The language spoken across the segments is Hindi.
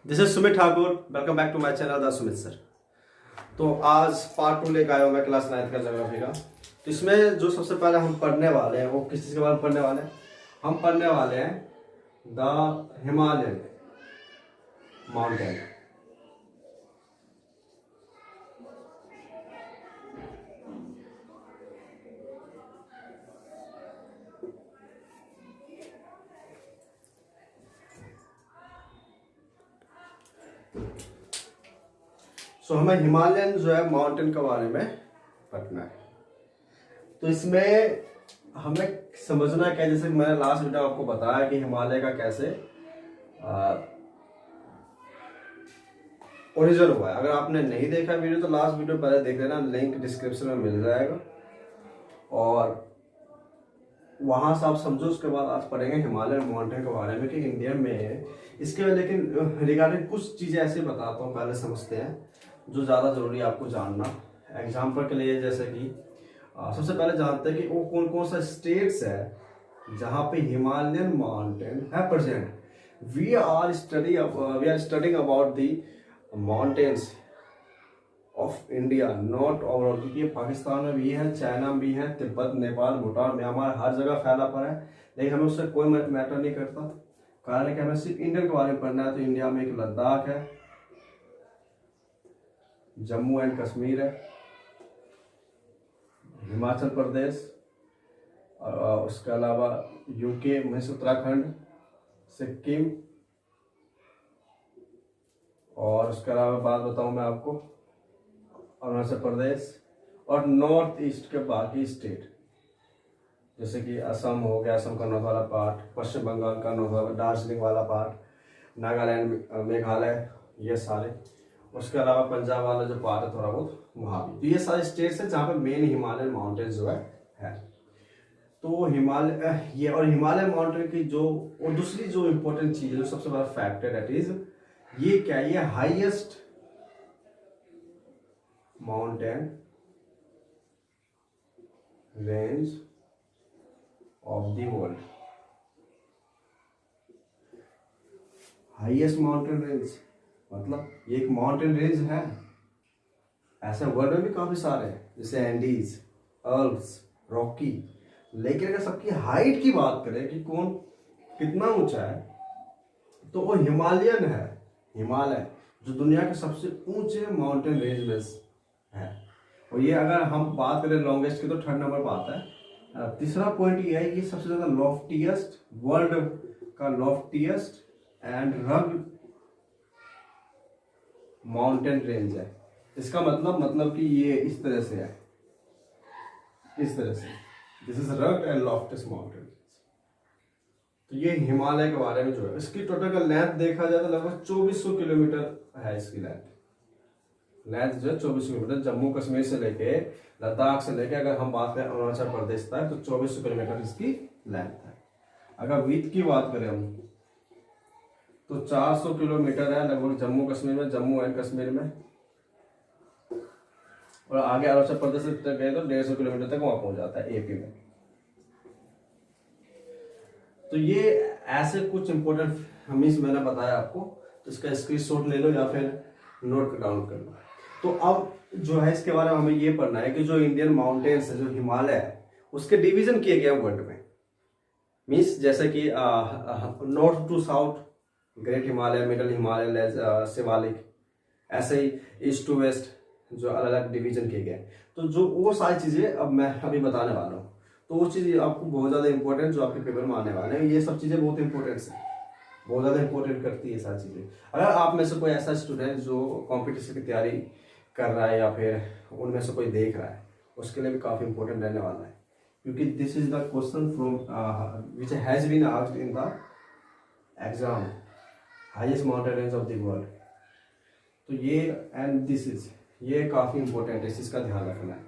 This is Sumit Thakur. Welcome back to my channel the Sumit sir. तो आज पार्ट 2 लेकर आया हूँ मैं क्लास 9 का ज्योग्राफी का। तो इसमें जो सबसे पहले हम पढ़ने वाले हैं वो किस चीज़ के बारे में पढ़ने वाले हैं? हम पढ़ने वाले हैं द हिमालयन माउंटेन। सो हमें हिमालयन जो है माउंटेन के बारे में पढ़ना है। तो इसमें हमें समझना क्या, जैसे मैंने लास्ट वीडियो आपको बताया कि हिमालय का कैसे ओरिजिन हुआ है। अगर आपने नहीं देखा वीडियो तो लास्ट वीडियो पहले देख लेना, लिंक डिस्क्रिप्शन में मिल जाएगा और वहां से आप समझो। उसके बाद आज पढ़ेंगे हिमालयन माउंटेन के बारे में कि इंडिया में है इसके। लेकिन रिगार्डिंग कुछ चीज़ें ऐसे बताता हूँ, पहले समझते हैं जो ज़्यादा जरूरी है आपको जानना। एग्जाम्पल के लिए जैसे कि सबसे पहले जानते हैं कि वो कौन कौन सा स्टेट्स है जहाँ पे हिमालयन माउंटेन है present. We are studying about the mountains of India, not overall, क्योंकि पाकिस्तान में भी है, चाइना में भी है, तिब्बत, नेपाल, भूटान, म्यांमार, हर जगह फैला पड़ा है। लेकिन हमें उससे कोई मैटर नहीं करता। कारण है कि हमें सिर्फ इंडियन के बारे में पढ़ना है। तो इंडिया में एक लद्दाख है, जम्मू एंड कश्मीर है, हिमाचल प्रदेश, और उसके अलावा यूके, मध्य उत्तराखंड, सिक्किम, और उसके अलावा बात बताऊं मैं आपको अरुणाचल प्रदेश और नॉर्थ ईस्ट के बाकी स्टेट, जैसे कि असम हो गया, असम का नॉर्थ वाला पार्ट, पश्चिम बंगाल का नॉर्थ वाला, दार्जिलिंग वाला पार्ट, नागालैंड, मेघालय, ये सारे। उसके अलावा पंजाब वाला जो पार्ट है थोड़ा बहुत वहाँ भी। तो ये सारे स्टेट्स हैं जहाँ पे मेन हिमालयन माउंटेन जो है। तो हिमालय ये और हिमालय माउंटेन की जो और दूसरी जो इम्पोर्टेंट चीज़ है, जो सबसे बड़ा फैक्टर दैट इज ये क्या, ये highest mountain range of the world. Highest mountain range मतलब ये एक माउंटेन रेंज है। ऐसे वर्ल्ड में भी काफी सारे हैं, जैसे एंडीज, अल्प्स, रॉकी। लेकिन अगर सबकी हाइट की बात करें कि कौन कितना ऊंचा है, तो वो हिमालयन है। हिमालय जो दुनिया के सबसे ऊंचे माउंटेन रेंज में है। और ये अगर हम बात करें लॉन्गेस्ट की तो 3rd नंबर पर आता है। तीसरा पॉइंट ये है कि सबसे ज्यादा लॉफ्टिएस्ट, वर्ल्ड का लॉफ्टिएस्ट एंड रग माउंटेन रेंज है। इसका मतलब कि ये इस तरह से है, इस तरह से। This is rugged and loftiest mountain. तो ये हिमालय के बारे में जो है, इसकी टोटल का लेंथ देखा जाए तो लगभग 2400 किलोमीटर है। इसकी लेंथ जो है 2400 किलोमीटर, जम्मू कश्मीर से लेके लद्दाख से लेके अगर हम बात करें अरुणाचल प्रदेश तक, तो 2400 किलोमीटर इसकी लेंथ है। अगर विड्थ की बात करें हम तो 400 किलोमीटर है लगभग जम्मू कश्मीर में, जम्मू एंड कश्मीर में। और आगे अरुणाचल प्रदेश तक गए तो 150 किलोमीटर तक वहां पहुंच जाता है, एपी में। तो ये ऐसे कुछ इंपॉर्टेंट हमें मैंने बताया आपको। तो इसका स्क्रीनशॉट ले लो या फिर नोट डाउन कर लो। तो अब जो है इसके बारे में हमें ये पढ़ना है कि जो इंडियन माउंटेन्स है, जो हिमालय है, उसके डिवीजन किए गए वर्ल्ड में। मीन्स जैसे कि north to south great Himalaya, middle Himalaya, Shivalik, ऐसे ही ईस्ट टू वेस्ट जो अलग अलग डिवीजन किए गए। तो जो वो सारी चीजें अब मैं अभी बताने वाला हूँ, तो वो चीज आपको बहुत ज्यादा इंपॉर्टेंट जो आपके पेपर में आने वाले हैं, ये सब चीजें बहुत इंपॉर्टेंट है, बहुत ज्यादा इंपॉर्टेंट करती है सारी चीजें। अगर आप में से कोई ऐसा स्टूडेंट जो कॉम्पिटिशन की तैयारी कर रहा है या फिर उनमें से कोई देख रहा है, उसके लिए भी काफी इंपॉर्टेंट रहने वाला है, क्योंकि this is the question from which has been asked in the exam, highest mountain range of the world. तो ये एंड दिस इज, ये काफी इंपॉर्टेंट है, इस चीज का ध्यान रखना है।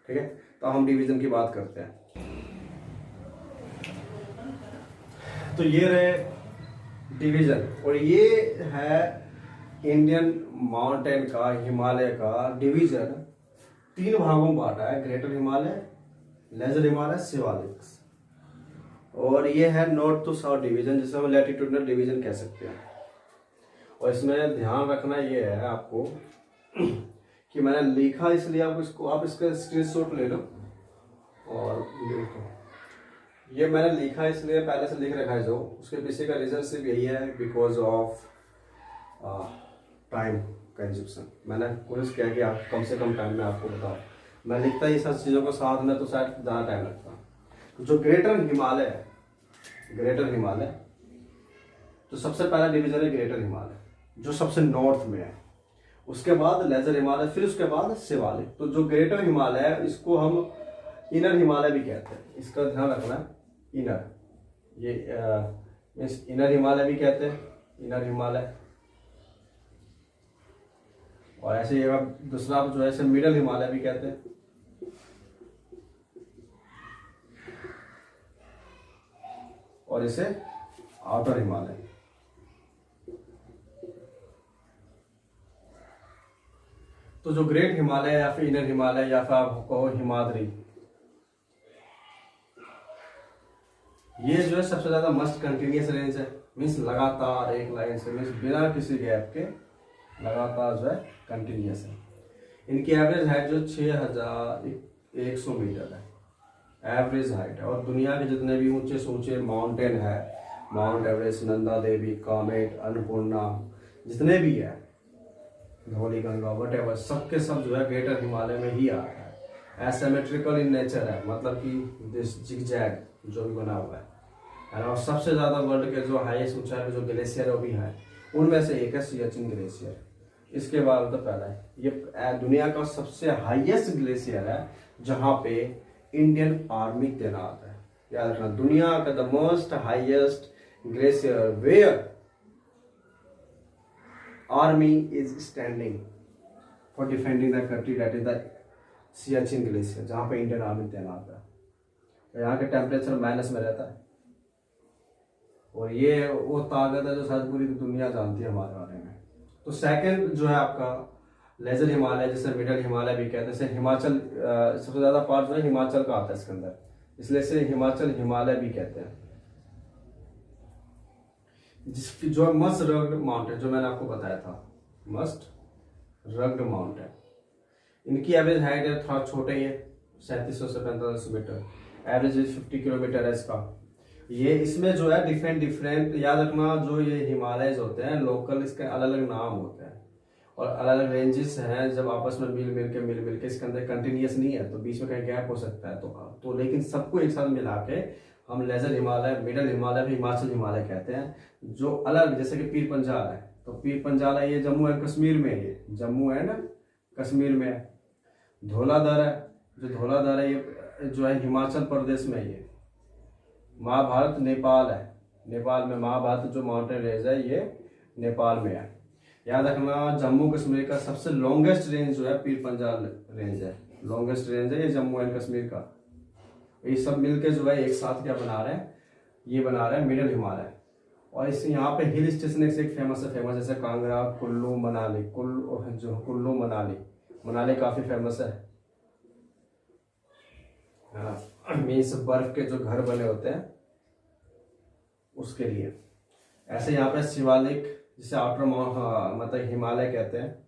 ठीक है, तो हम डिवीजन की बात करते हैं। तो ये रहे डिवीजन, और ये है इंडियन माउंटेन का, हिमालय का डिवीजन 3 भागों में बांटा है। Greater Himalaya, lesser Himalaya, Shivalik. और ये है नॉर्थ टू साउथ डिवीजन, जिसे हम लैटिट्यूडनल डिवीजन कह सकते हैं। और इसमें ध्यान रखना ये है आपको कि मैंने लिखा इसलिए आप इसका स्क्रीनशॉट ले लो और देखो। ये मैंने लिखा इसलिए पहले से लिख रखा है, जो उसके पीछे का रीजन सिर्फ यही है, बिकॉज ऑफ टाइम कंज्यूप्शन। मैंने कोशिश किया कि आप कम से कम टाइम में आपको बताओ। मैं लिखता ही सब चीज़ों को साथ में तो शायद ज़्यादा टाइम लगता। जो ग्रेटर हिमालय है, ग्रेटर हिमालय तो सबसे पहला डिवीजन है ग्रेटर हिमालय, जो सबसे नॉर्थ में है। उसके बाद लेजर हिमालय, फिर उसके बाद शिवालिक। तो जो ग्रेटर हिमालय है इसको हम इनर हिमालय भी कहते हैं, इसका ध्यान रखना। इनर, ये इनर हिमालय भी कहते हैं, इनर हिमालय। और ऐसे ये दूसरा जो है मिडल हिमालय भी कहते हैं। और इसे आउटर हिमालय। तो जो ग्रेट हिमालय या फिर इनर हिमालय या फिर आप कहो हिमाद्री, ये जो है सबसे ज्यादा मस्ट कंटिन्यूस रेंज है। मीन्स लगातार एक लाइन से, मीन्स बिना किसी गैप के लगातार जो है कंटिन्यूस है। इनकी एवरेज हाइट जो 6100 मीटर है, एवरेज हाइट है। और दुनिया के जितने भी ऊंचे से ऊंचे माउंटेन है, माउंट एवरेस्ट, नंदा देवी, कामेट, अन्नपूर्णा, जितने भी है, धौली गंगा, वटेवर, सबके सब जो है ग्रेटर हिमालय में ही आता है। एसिमेट्रिकल इन नेचर है, मतलब कि दिस जिगजैग जो भी बना हुआ है। और सबसे ज्यादा वर्ल्ड के जो हाईएस्ट ऊंचाई पे जो ग्लेशियर वो भी है, उनमें से एक है सियाचिन ग्लेशियर। इसके बाद तो पहला है, ये दुनिया का सबसे हाईएस्ट ग्लेशियर है जहां पे इंडियन आर्मी तैनात है। याद रखना, दुनिया का the most highest glacier where army is standing for defending the country, that is the Siachen glacier, जहां पे इंडियन आर्मी तैनात है। तो यहाँ के टेम्परेचर माइनस में रहता है। और ये वो ताकत है जो शायद पूरी दुनिया जानती है हमारे बारे में। तो सेकंड जो है आपका लेजर हिमालय, जिसे मिडल हिमालय भी कहते हैं। जैसे हिमाचल सबसे ज्यादा पार्ट जो है हिमाचल का आता है इसके अंदर, इसलिए इसे हिमाचल हिमालय भी कहते हैं। जिसकी जो मस्ट रग्ड माउंटेन, जो मैंने आपको बताया था, मस्ट रग्ड माउंटेन, इनकी एवरेज हाइट है थोड़ा छोटे ही है, 3700 से 4500 मीटर। एवरेज 50 किलोमीटर है इसका। ये इसमें जो है डिफरेंट याद रखना, जो ये हिमालयज होते हैं लोकल, इसके अलग अलग नाम होते हैं और अलग अलग रेंजेस हैं। जब आपस में मिल के इसके अंदर कंटिन्यूस नहीं है तो बीच में कहीं गैप हो सकता है। तो लेकिन सबको एक साथ मिला के हम लेजर हिमालय, मिडल हिमालय, हिमाचल हिमालय कहते हैं। जो अलग, जैसे कि पीर पंजाल है, तो पीर पंजाल है ये जम्मू एंड कश्मीर में, ये जम्मू एंड कश्मीर में है। धौलाधर है, जो धौलाधर है ये जो है हिमाचल प्रदेश में। ये महाभारत नेपाल है, नेपाल में महाभारत जो माउंटेन रेंज है ये नेपाल में है। याद रखना, जम्मू कश्मीर का सबसे लॉन्गेस्ट रेंज जो है पीर पंजाल रेंज है, लॉन्गेस्ट रेंज है ये जम्मू एंड कश्मीर का। ये सब मिलके जो है एक साथ क्या बना रहे हैं, ये बना रहे हैं मिडल हिमालय। और इस यहाँ पे हिल स्टेशन एक फेमस है, जैसे कांगड़ा, कुल्लू, मनाली। कुल्लू मनाली काफी फेमस है। मीन्स बर्फ के जो घर बने होते हैं उसके लिए। ऐसे यहाँ पे शिवालिक, जिसे आउटर मतलब हिमालय कहते हैं,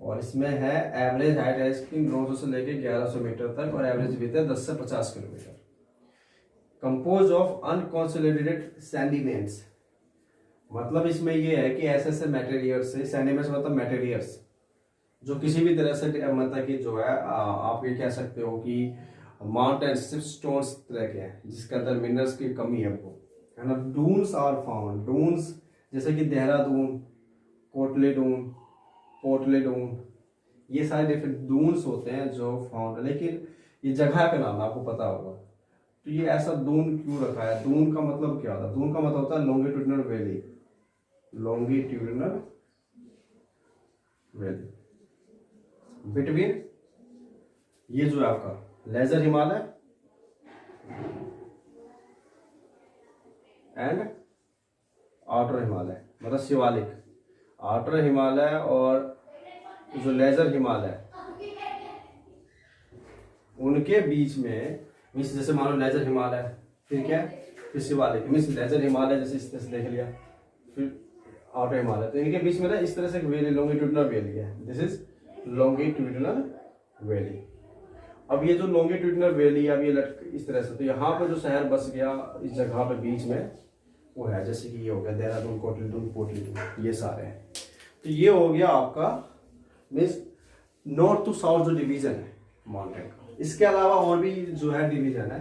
और इसमें है एवरेज हाइट है इसकी 900 से लेके 1100 मीटर तक, और एवरेज विड्थ है 10 से 50 किलोमीटर। कंपोज ऑफ अनकॉन्सोलिडेटेड सैंडिमेंट्स, मतलब इसमें ये है कि ऐसे ऐसे मटेरियल्स से, सैंडिमेंट्स मतलब मटेरियल्स जो किसी भी तरह से मतलब कि जो है आप ये कह सकते हो कि माउंटेन सिर्फ स्टोन्स तरह के हैं जिसके अंदर मिनरल्स की कमी है, वो है ना। डून्स आर फाउंड, डून्स जैसे कि देहरादून, पोर्टले डून, ये सारे डिफरेंट डून्स होते हैं जो फाउंड है। लेकिन ये जगह का नाम आपको पता होगा। तो ये ऐसा दून क्यों रखा है? दून का मतलब क्या होता है? दून का मतलब होता है longitudinal valley, longitudinal valley between ये जो है आपका lesser Himalaya and outer Himalaya, मतलब शिवालिक। आउटर हिमालय और जो लेजर हिमालय उनके बीच में, मीन्स जैसे मान लो लेजर हिमालय, फिर क्या है, फिर शिवालिक। मीन्स लेजर हिमालय जैसे इस तरह से देख लिया, फिर आउटर हिमालय। तो इनके बीच में ना इस तरह से वैली, लॉन्गिट्यूडनल वैली है। This is longitudinal valley. अब ये जो लॉन्गिट्यूडनल वैली, अब ये इस तरह से, तो यहाँ पर जो शहर बस गया इस जगह पे बीच में वो है, जैसे कि ये हो गया देहरादून, कोटलीटून, पोटलीटून, ये सारे हैं। तो ये हो गया आपका मीन्स नॉर्थ टू साउथ जो डिवीजन है माउंटेन का। इसके अलावा और भी जो है डिवीजन है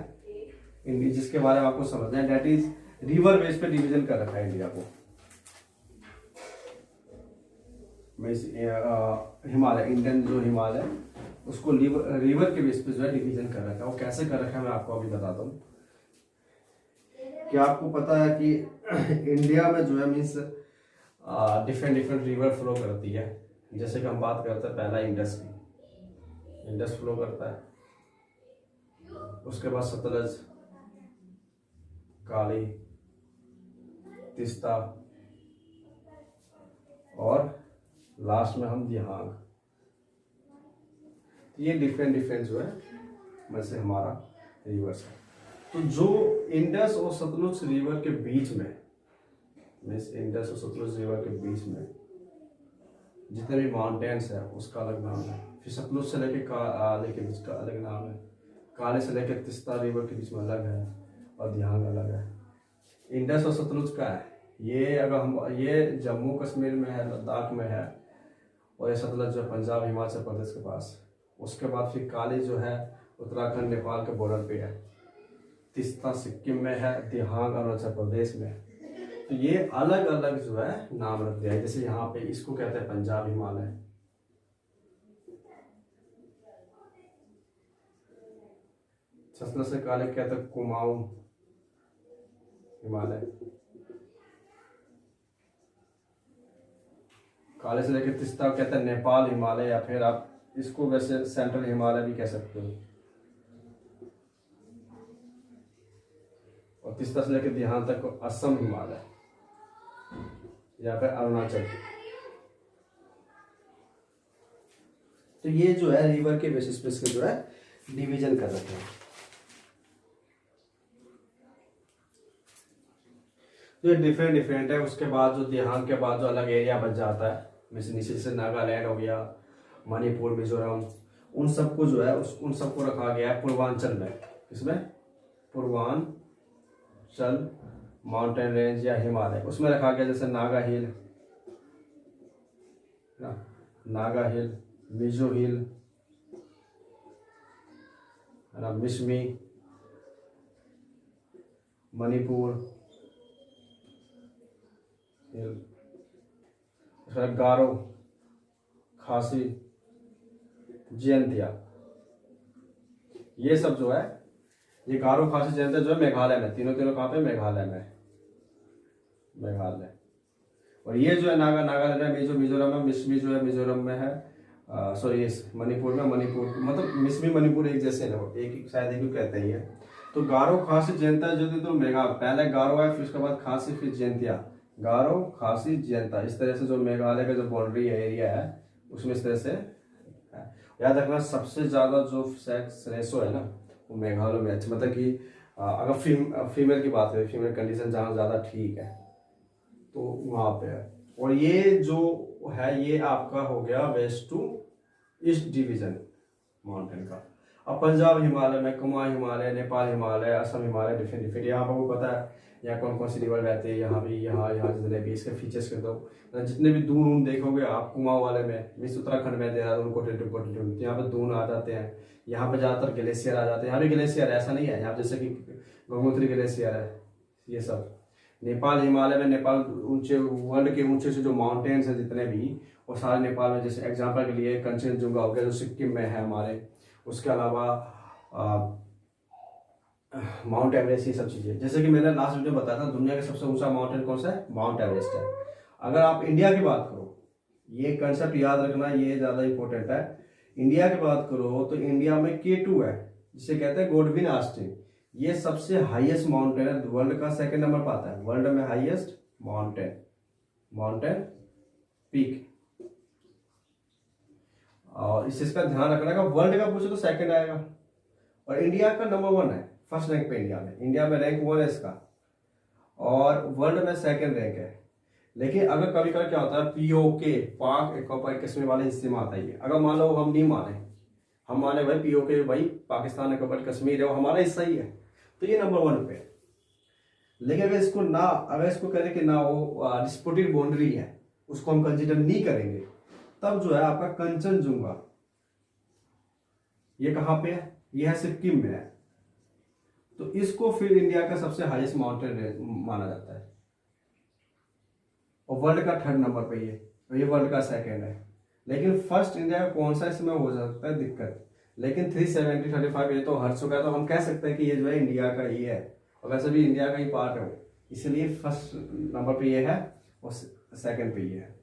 इंडिया, जिसके बारे में आपको समझना है, दैट इज रिवर बेस पे डिवीजन कर रखा है इंडिया को। हिमालय, इंडियन जो हिमालय, उसको रिवर के बेस पे जो है डिवीजन कर रखा है। वो कैसे कर रखा है मैं आपको अभी बताता हूँ। क्या आपको पता है कि इंडिया में जो है means different different river flow करती है। जैसे कि हम बात करते हैं पहला इंडस की, इंडस फ्लो करता है, उसके बाद सतलज, काली, तीस्ता और लास्ट में हम दिहांग। ये डिफरेंट डिफरेंट जो है वैसे हमारा रिवर्स है। तो जो इंडस और सतलुज रिवर के बीच में, मीन्स इंडस और सतलुज रिवर के बीच में जितने भी माउंटेन्स है उसका अलग नाम है। फिर सतलुज से लेके काले के बीच का अलग नाम है, काले से लेके तीस्ता रिवर के बीच में अलग है, और दिहांग अलग है। इंडस और सतलुज का है ये, अगर हम ये जम्मू कश्मीर में है, लद्दाख में है, और ये सतलज जो पंजाब हिमाचल प्रदेश के पास। उसके बाद फिर काली जो है उत्तराखंड नेपाल के बॉर्डर पे है, तीस्ता सिक्किम में है, दिहांग अरुणाचल प्रदेश में है। तो ये अलग अलग जो है नाम रख दिया है। जैसे यहाँ पे इसको कहते हैं पंजाब हिमालय, सतलज से काले कहते हैं कुमाऊं हिमालय, काले से लेकर तीस्ता कहते हैं नेपाल हिमालय, या फिर आप इसको वैसे सेंट्रल हिमालय भी कह सकते हो। और तीस्ता से लेकर दिहांग तक को असम हिमालय या फिर अरुणाचल। तो ये जो है रिवर के बेसिस पे इसके जो है डिवीजन कर रखे हैं। जो डिफरेंट डिफरेंट है। उसके बाद जो दिहांग के बाद जो अलग एरिया बच जाता है, जैसे नीचे से नागालैंड हो गया, मणिपुर, मिजोरम, उन सबको जो है उन सबको रखा गया है पूर्वांचल में। इसमें पूर्वांचल माउंटेन रेंज या हिमालय उसमें रखा गया, जैसे नागा हिल, मिजो हिल है ना, मिसमी, मणिपुर हिल, गारो, खासी, जयंतिया। ये सब जो है, ये गारो, खासी, जयंतिया जो है मेघालय में, तीनों कहाँ पे? मेघालय में, मेघालय। और ये जो है नागालैंड में, मिजोरम में, मिसमी जो है मिजोरम में है, सॉरी मणिपुर में, मणिपुर मतलब मिसमी मणिपुर एक जैसे ना, एक शायद एक कहते हैं। तो गारो, खासी, जयंतिया जो थी, तो मेघालय पहले गारो है, फिर उसके बाद खासी, फिर जयंतिया, गारो, खासी, जयंतिया। इस तरह से जो मेघालय का जो बाउंड्री एरिया है उसमें इस तरह से है। याद रखना सबसे ज्यादा जो सेक्स रेशो है ना वो मेघालय में, अच्छा मतलब कि अगर फीमेल की बात करें, फीमेल कंडीशन जहाँ ज्यादा ठीक है तो वहां पे है। और ये जो है ये आपका हो गया west to east division mountain का। अब पंजाब हिमालय में कुमाऊं हिमालय, नेपाल हिमालय, असम हिमालय, डिफरेंट डिफरेंट। यहाँ पर को पता है यहाँ कौन कौन सी रिवर बहती है, यहाँ भी, यहाँ जितने भी इसके फीचर्स कर दो, जितने भी दून देखोगे आप कुमाऊं वाले में, मीन्स उत्तराखंड में देहरादून, कोटलीटून, यहाँ पे दून आ जाते हैं। यहाँ पे ज्यादातर ग्लेशियर आ जाते हैं। यहाँ भी ग्लेशियर ऐसा नहीं है, यहाँ जैसे कि गंगोत्री ग्लेशियर है, ये सब। नेपाल हिमालय में, नेपाल ऊंचे, वर्ल्ड के ऊंचे से जो माउंटेन्स हैं जितने भी, वो सारे नेपाल में। जैसे एग्जांपल के लिए कंचनजुंगा हो गया जो सिक्किम में है हमारे, उसके अलावा माउंट एवरेस्ट, ये सब चीजें। जैसे कि मैंने लास्ट वीडियो बताया था दुनिया का सबसे ऊंचा माउंटेन कौन सा है? माउंट एवरेस्ट है। अगर आप इंडिया की बात करो, ये कंसेप्ट याद रखना, ये ज्यादा इंपॉर्टेंट है। इंडिया की बात करो तो इंडिया में K2 है, जिसे कहते हैं गोडविन आस्टिन। ये सबसे हाईएस्ट माउंटेन है, वर्ल्ड का सेकंड नंबर पर आता है, वर्ल्ड में हाईएस्ट माउंटेन पीक। और इस चीज का ध्यान रखना का, वर्ल्ड का पूछो तो सेकंड आएगा, और इंडिया का नंबर 1 है, फर्स्ट रैंक पे इंडिया में रैंक 1 है इसका, और वर्ल्ड में सेकंड रैंक है। लेकिन अगर कभी कभी क्या होता है पीओके, पाक ऑक्युपाइड कश्मीर वाले हिस्से में आता है ये। अगर मान लो हम नहीं माने, हम माने भाई पीओके भाई पाकिस्तान ऑक्युपाइड कश्मीर है वो हमारा हिस्सा ही है, तो ये नंबर 1 पे है। लेकिन अगर इसको करें कि ना वो डिस्प्यूटेड बाउंड्री है, उसको हम कंसिडर नहीं करेंगे, तब जो है आपका कंचनजुंगा, ये कहाँ पे है, ये है सिक्किम में है। तो इसको फिर इंडिया का सबसे हाईएस्ट माउंटेन माना जाता है और वर्ल्ड का 3rd नंबर पे ये वर्ल्ड का 2nd है। लेकिन फर्स्ट इंडिया का कौन सा, इसमें हो सकता है दिक्कत। लेकिन 370-35 ये तो हट चुका है, तो हम कह सकते हैं कि ये जो है इंडिया का ही है, और वैसे भी इंडिया का ही पार्ट है वो, इसलिए फर्स्ट नंबर पे ये है और 2nd पे ये है।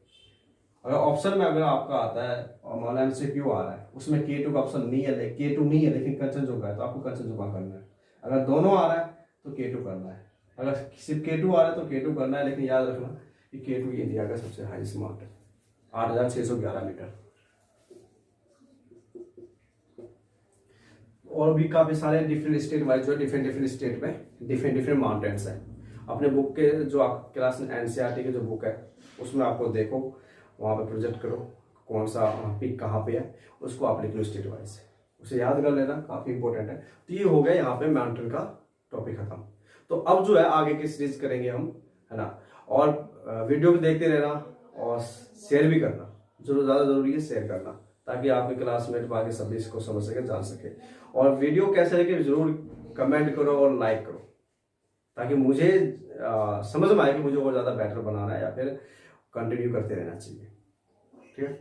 अगर ऑप्शन में अगर आपका आता है और मान MCQ आ रहा है, उसमें K2 का ऑप्शन नहीं है, K2 नहीं है लेकिन कंचनजुंगा है, तो आपको कंचनजुंगा करना है। अगर दोनों आ रहा है तो K2 करना है। अगर सिर्फ K2 आ रहा है तो K2 करना है, लेकिन याद रखना कि K2 ही इंडिया का सबसे हाईएस्ट माउंटेन, 8611 मीटर। और भी काफी सारे डिफरेंट स्टेट वाइज जो डिफरेंट स्टेट में डिफरेंट माउंटेन्स हैं। अपने बुक के जो आप क्लास NCERT की जो बुक है उसमें आपको देखो, वहाँ पे प्रोजेक्ट करो कौन सा पिक कहाँ पे है, उसको आप लिख लो स्टेट वाइज, उसे याद कर लेना, काफी इंपॉर्टेंट है। तो ये हो गया यहाँ पे माउंटेन का टॉपिक खत्म। तो अब जो है आगे की सीरीज करेंगे हम, है ना। और वीडियो भी देखते रहना और शेयर भी करना, जो ज़्यादा जरूरी है शेयर करना, ताकि आपके क्लासमेट बाकी सभी इसको समझ सके, जान सके। और वीडियो कैसे लगे जरूर कमेंट करो और लाइक करो, ताकि मुझे समझ में आए कि मुझे और ज़्यादा बेटर बनाना है या फिर कंटिन्यू करते रहना चाहिए। ठीक है।